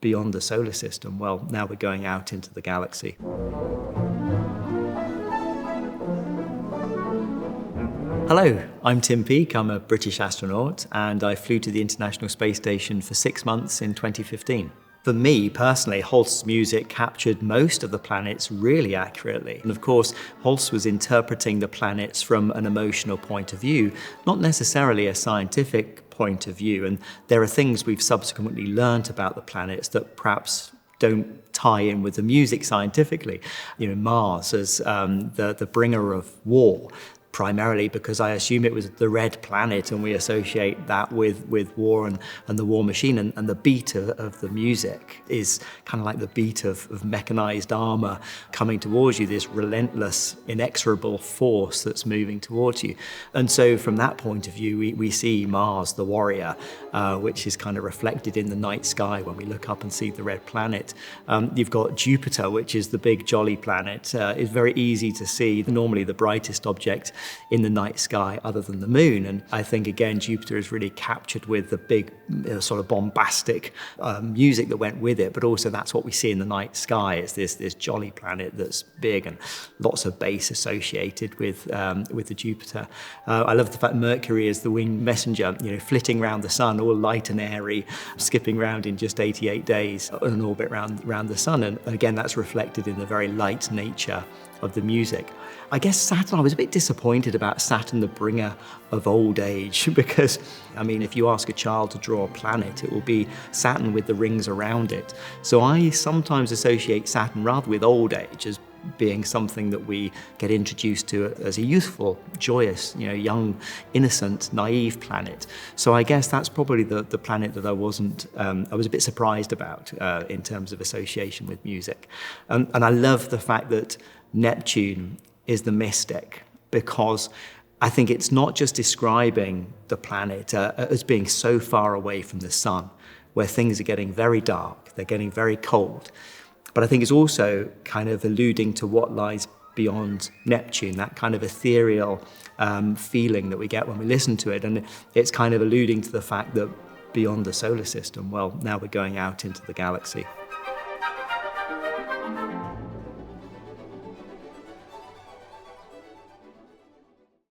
beyond the solar system, well, now we're going out into the galaxy. Hello, I'm Tim Peake. I'm a British astronaut, and I flew to the International Space Station for 6 months in 2015. For me personally, Holst's music captured most of the planets really accurately. And of course, Holst was interpreting the planets from an emotional point of view, not necessarily a scientific point of view. And there are things we've subsequently learnt about the planets that perhaps don't tie in with the music scientifically. Mars as the bringer of war, primarily because I assume it was the red planet and we associate that with war and the war machine, and the beat of the music is kind of like the beat of mechanized armor coming towards you, this relentless, inexorable force that's moving towards you. And so from that point of view, we see Mars, the warrior, which is kind of reflected in the night sky when we look up and see the red planet. You've got Jupiter, which is the big jolly planet. It's very easy to see, normally the brightest object in the night sky other than the moon. And I think, again, Jupiter is really captured with the big sort of bombastic music that went with it, but also that's what we see in the night sky. It's this jolly planet that's big and lots of bass associated with the Jupiter. I love the fact Mercury is the winged messenger, flitting around the sun, all light and airy, skipping around in just 88 days on an orbit around the sun. And again, that's reflected in the very light nature of the music. I guess Saturn, I was a bit disappointed about Saturn, the bringer of old age, because, if you ask a child to draw a planet, it will be Saturn with the rings around it. So I sometimes associate Saturn rather with old age as being something that we get introduced to as a youthful, joyous, young, innocent, naive planet. So I guess that's probably the planet that I was a bit surprised about in terms of association with music. And I love the fact that Neptune is the mystic, because I think it's not just describing the planet as being so far away from the sun, where things are getting very dark, they're getting very cold, but I think it's also kind of alluding to what lies beyond Neptune, that kind of ethereal feeling that we get when we listen to it. And it's kind of alluding to the fact that beyond the solar system, well, now we're going out into the galaxy.